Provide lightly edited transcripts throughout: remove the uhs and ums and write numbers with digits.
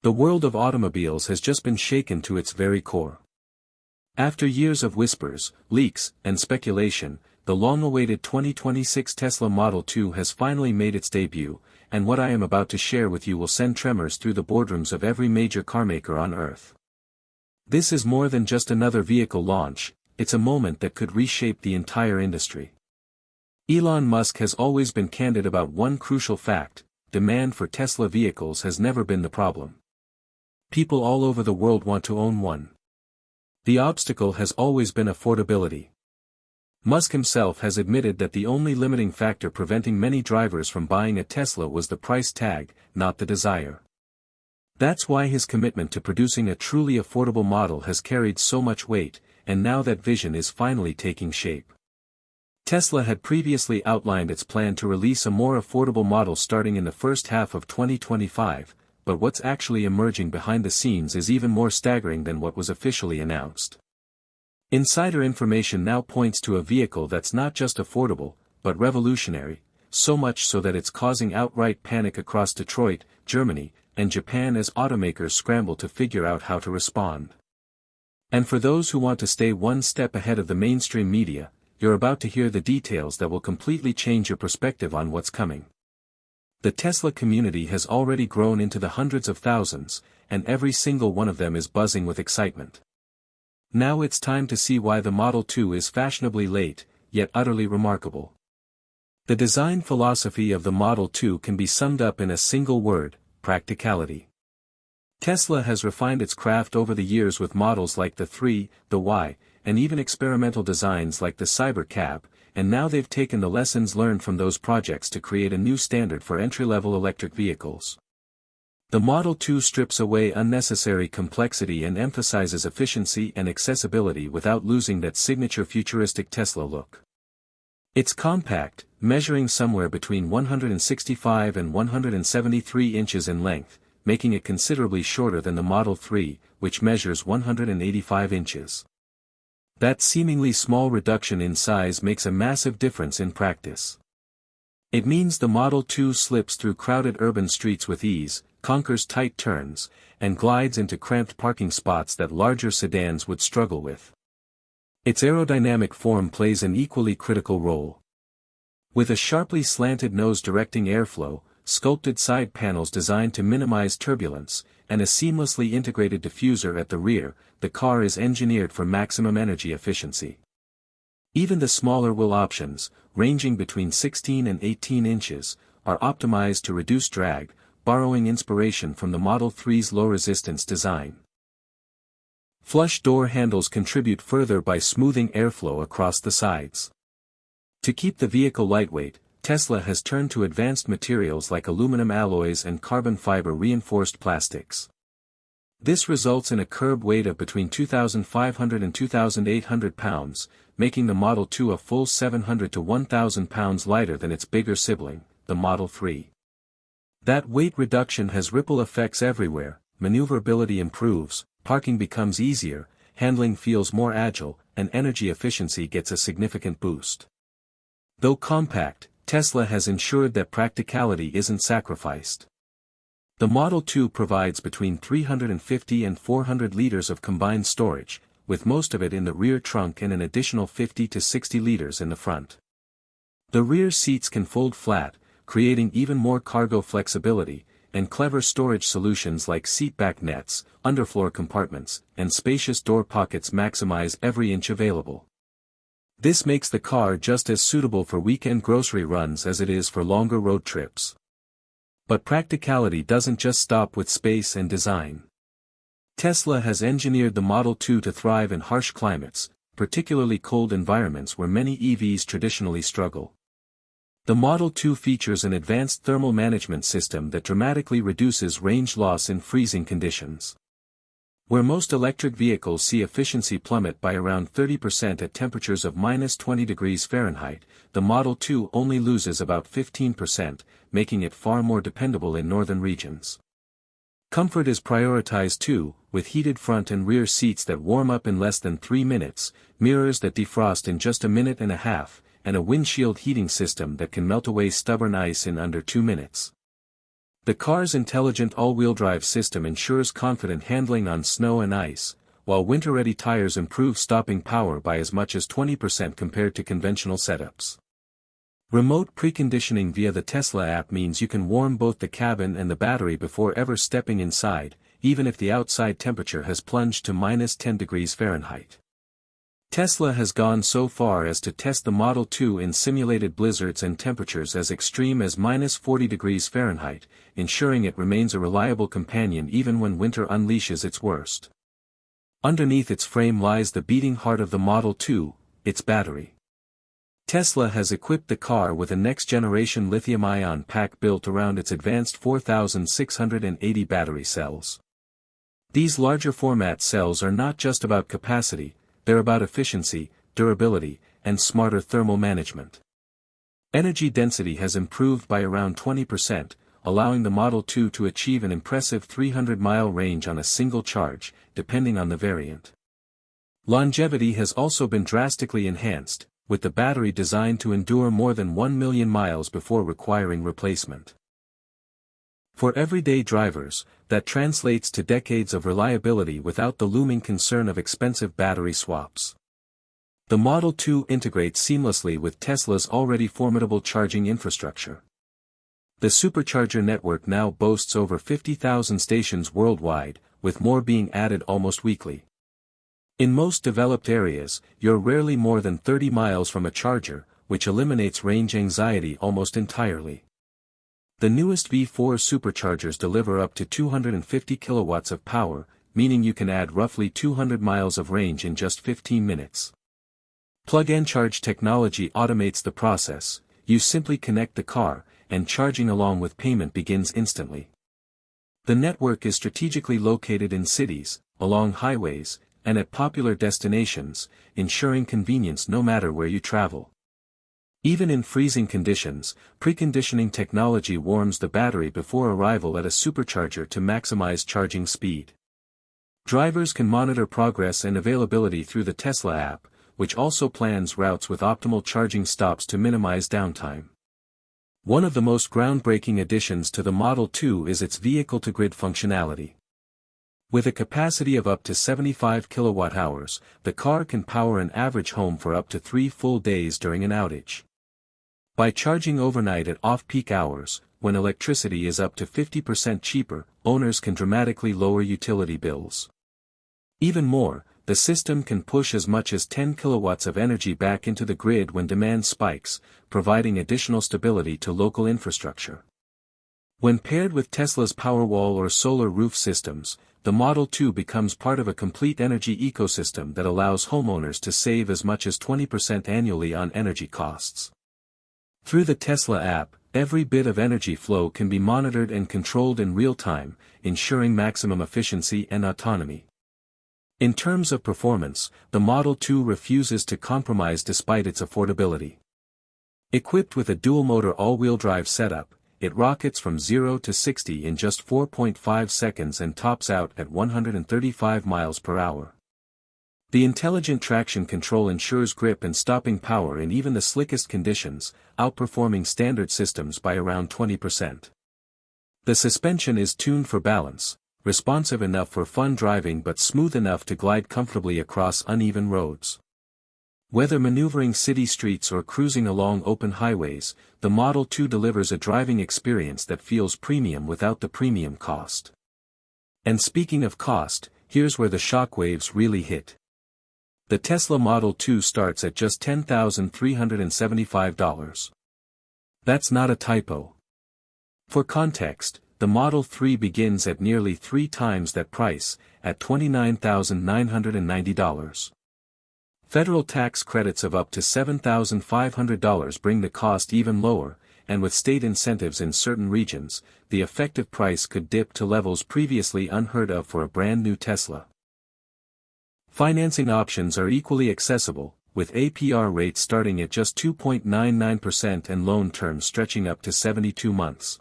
The world of automobiles has just been shaken to its very core. After years of whispers, leaks, and speculation, the long-awaited 2026 Tesla Model 2 has finally made its debut, and what I am about to share with you will send tremors through the boardrooms of every major carmaker on Earth. This is more than just another vehicle launch, it's a moment that could reshape the entire industry. Elon Musk has always been candid about one crucial fact: demand for Tesla vehicles has never been the problem. People all over the world want to own one. The obstacle has always been affordability. Musk himself has admitted that the only limiting factor preventing many drivers from buying a Tesla was the price tag, not the desire. That's why his commitment to producing a truly affordable model has carried so much weight, and now that vision is finally taking shape. Tesla had previously outlined its plan to release a more affordable model starting in the first half of 2025, but what's actually emerging behind the scenes is even more staggering than what was officially announced. Insider information now points to a vehicle that's not just affordable, but revolutionary, so much so that it's causing outright panic across Detroit, Germany, and Japan as automakers scramble to figure out how to respond. And for those who want to stay one step ahead of the mainstream media, you're about to hear the details that will completely change your perspective on what's coming. The Tesla community has already grown into the hundreds of thousands, and every single one of them is buzzing with excitement. Now it's time to see why the Model 2 is fashionably late, yet utterly remarkable. The design philosophy of the Model 2 can be summed up in a single word: practicality. Tesla has refined its craft over the years with models like the 3, the Y, and even experimental designs like the Cybercab, and now they've taken the lessons learned from those projects to create a new standard for entry-level electric vehicles. The Model 2 strips away unnecessary complexity and emphasizes efficiency and accessibility without losing that signature futuristic Tesla look. It's compact, measuring somewhere between 165 and 173 inches in length, making it considerably shorter than the Model 3, which measures 185 inches. That seemingly small reduction in size makes a massive difference in practice. It means the Model 2 slips through crowded urban streets with ease, conquers tight turns, and glides into cramped parking spots that larger sedans would struggle with. Its aerodynamic form plays an equally critical role. With a sharply slanted nose directing airflow, sculpted side panels designed to minimize turbulence, and a seamlessly integrated diffuser at the rear, the car is engineered for maximum energy efficiency. Even the smaller wheel options, ranging between 16 and 18 inches, are optimized to reduce drag, borrowing inspiration from the Model 3's low-resistance design. Flush door handles contribute further by smoothing airflow across the sides. To keep the vehicle lightweight, Tesla has turned to advanced materials like aluminum alloys and carbon fiber reinforced plastics. This results in a curb weight of between 2,500 and 2,800 pounds, making the Model 2 a full 700 to 1,000 pounds lighter than its bigger sibling, the Model 3. That weight reduction has ripple effects everywhere: maneuverability improves, parking becomes easier, handling feels more agile, and energy efficiency gets a significant boost. Though compact, Tesla has ensured that practicality isn't sacrificed. The Model 2 provides between 350 and 400 liters of combined storage, with most of it in the rear trunk and an additional 50 to 60 liters in the front. The rear seats can fold flat, creating even more cargo flexibility, and clever storage solutions like seatback nets, underfloor compartments, and spacious door pockets maximize every inch available. This makes the car just as suitable for weekend grocery runs as it is for longer road trips. But practicality doesn't just stop with space and design. Tesla has engineered the Model 2 to thrive in harsh climates, particularly cold environments where many EVs traditionally struggle. The Model 2 features an advanced thermal management system that dramatically reduces range loss in freezing conditions. Where most electric vehicles see efficiency plummet by around 30% at temperatures of -20 degrees Fahrenheit, the Model 2 only loses about 15%, making it far more dependable in northern regions. Comfort is prioritized too, with heated front and rear seats that warm up in less than 3 minutes, mirrors that defrost in just a minute and a half, and a windshield heating system that can melt away stubborn ice in under 2 minutes. The car's intelligent all-wheel drive system ensures confident handling on snow and ice, while winter-ready tires improve stopping power by as much as 20% compared to conventional setups. Remote preconditioning via the Tesla app means you can warm both the cabin and the battery before ever stepping inside, even if the outside temperature has plunged to -10 degrees Fahrenheit. Tesla has gone so far as to test the Model 2 in simulated blizzards and temperatures as extreme as -40 degrees Fahrenheit, ensuring it remains a reliable companion even when winter unleashes its worst. Underneath its frame lies the beating heart of the Model 2, its battery. Tesla has equipped the car with a next-generation lithium-ion pack built around its advanced 4,680 battery cells. These larger format cells are not just about capacity, they're about efficiency, durability, and smarter thermal management. Energy density has improved by around 20%, allowing the Model 2 to achieve an impressive 300-mile range on a single charge, depending on the variant. Longevity has also been drastically enhanced, with the battery designed to endure more than 1 million miles before requiring replacement. For everyday drivers, that translates to decades of reliability without the looming concern of expensive battery swaps. The Model 2 integrates seamlessly with Tesla's already formidable charging infrastructure. The supercharger network now boasts over 50,000 stations worldwide, with more being added almost weekly. In most developed areas, you're rarely more than 30 miles from a charger, which eliminates range anxiety almost entirely. The newest V4 superchargers deliver up to 250 kilowatts of power, meaning you can add roughly 200 miles of range in just 15 minutes. Plug-and charge technology automates the process. You simply connect the car, and charging along with payment begins instantly. The network is strategically located in cities, along highways, and at popular destinations, ensuring convenience no matter where you travel. Even in freezing conditions, preconditioning technology warms the battery before arrival at a supercharger to maximize charging speed. Drivers can monitor progress and availability through the Tesla app, which also plans routes with optimal charging stops to minimize downtime. One of the most groundbreaking additions to the Model 2 is its vehicle-to-grid functionality. With a capacity of up to 75 kilowatt-hours, the car can power an average home for up to 3 full days during an outage. By charging overnight at off-peak hours, when electricity is up to 50% cheaper, owners can dramatically lower utility bills. Even more, the system can push as much as 10 kilowatts of energy back into the grid when demand spikes, providing additional stability to local infrastructure. When paired with Tesla's Powerwall or solar roof systems, the Model 2 becomes part of a complete energy ecosystem that allows homeowners to save as much as 20% annually on energy costs. Through the Tesla app, every bit of energy flow can be monitored and controlled in real time, ensuring maximum efficiency and autonomy. In terms of performance, the Model 2 refuses to compromise despite its affordability. Equipped with a dual-motor all-wheel drive setup, it rockets from 0 to 60 in just 4.5 seconds and tops out at 135 miles per hour. The intelligent traction control ensures grip and stopping power in even the slickest conditions, outperforming standard systems by around 20%. The suspension is tuned for balance, responsive enough for fun driving but smooth enough to glide comfortably across uneven roads. Whether maneuvering city streets or cruising along open highways, the Model 2 delivers a driving experience that feels premium without the premium cost. And speaking of cost, here's where the shockwaves really hit. The Tesla Model 2 starts at just $10,375. That's not a typo. For context, the Model 3 begins at nearly 3 times that price, at $29,990. Federal tax credits of up to $7,500 bring the cost even lower, and with state incentives in certain regions, the effective price could dip to levels previously unheard of for a brand new Tesla. Financing options are equally accessible, with APR rates starting at just 2.99% and loan terms stretching up to 72 months.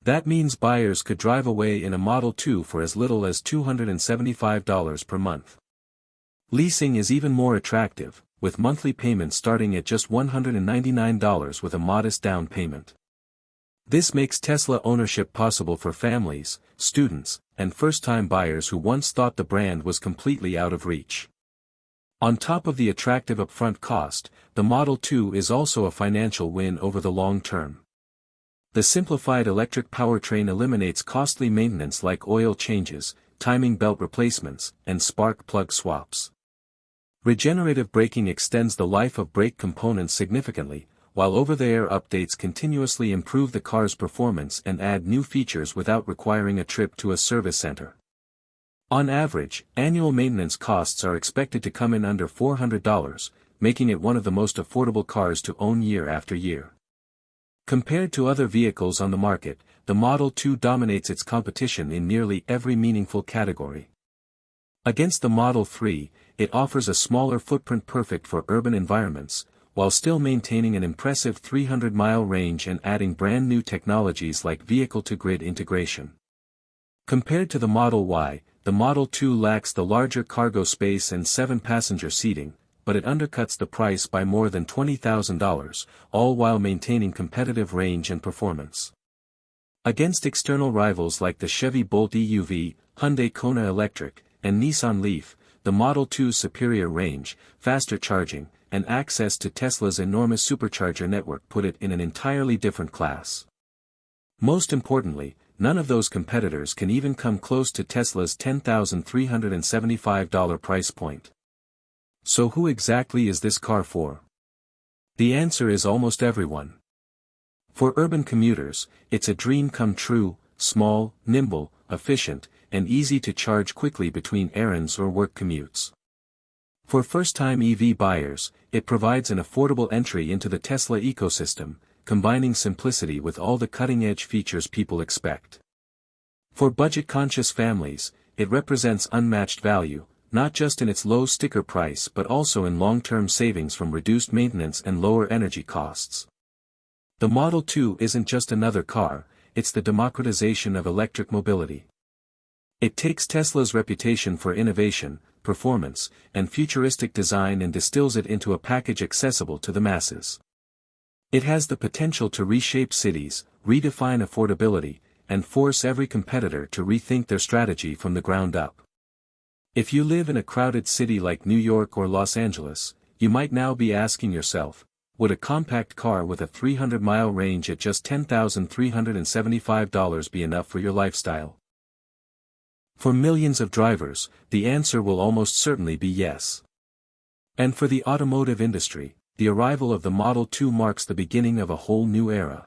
That means buyers could drive away in a Model 2 for as little as $275 per month. Leasing is even more attractive, with monthly payments starting at just $199 with a modest down payment. This makes Tesla ownership possible for families, students, and first-time buyers who once thought the brand was completely out of reach. On top of the attractive upfront cost, the Model 2 is also a financial win over the long term. The simplified electric powertrain eliminates costly maintenance like oil changes, timing belt replacements, and spark plug swaps. Regenerative braking extends the life of brake components significantly, while over-the-air updates continuously improve the car's performance and add new features without requiring a trip to a service center. On average, annual maintenance costs are expected to come in under $400, making it one of the most affordable cars to own year after year. Compared to other vehicles on the market, the Model 2 dominates its competition in nearly every meaningful category. Against the Model 3, it offers a smaller footprint perfect for urban environments, while still maintaining an impressive 300-mile range and adding brand-new technologies like vehicle-to-grid integration. Compared to the Model Y, the Model 2 lacks the larger cargo space and 7-passenger seating, but it undercuts the price by more than $20,000, all while maintaining competitive range and performance. Against external rivals like the Chevy Bolt EUV, Hyundai Kona Electric, and Nissan Leaf, the Model 2's superior range, faster charging, and access to Tesla's enormous supercharger network put it in an entirely different class. Most importantly, none of those competitors can even come close to Tesla's $10,375 price point. So who exactly is this car for? The answer is almost everyone. For urban commuters, it's a dream come true, small, nimble, efficient, and easy to charge quickly between errands or work commutes. For first-time EV buyers, it provides an affordable entry into the Tesla ecosystem, combining simplicity with all the cutting-edge features people expect. For budget-conscious families, it represents unmatched value, not just in its low sticker price but also in long-term savings from reduced maintenance and lower energy costs. The Model 2 isn't just another car, it's the democratization of electric mobility. It takes Tesla's reputation for innovation, performance, and futuristic design and distills it into a package accessible to the masses. It has the potential to reshape cities, redefine affordability, and force every competitor to rethink their strategy from the ground up. If you live in a crowded city like New York or Los Angeles, you might now be asking yourself, would a compact car with a 300-mile range at just $10,375 be enough for your lifestyle? For millions of drivers, the answer will almost certainly be yes. And for the automotive industry, the arrival of the Model 2 marks the beginning of a whole new era.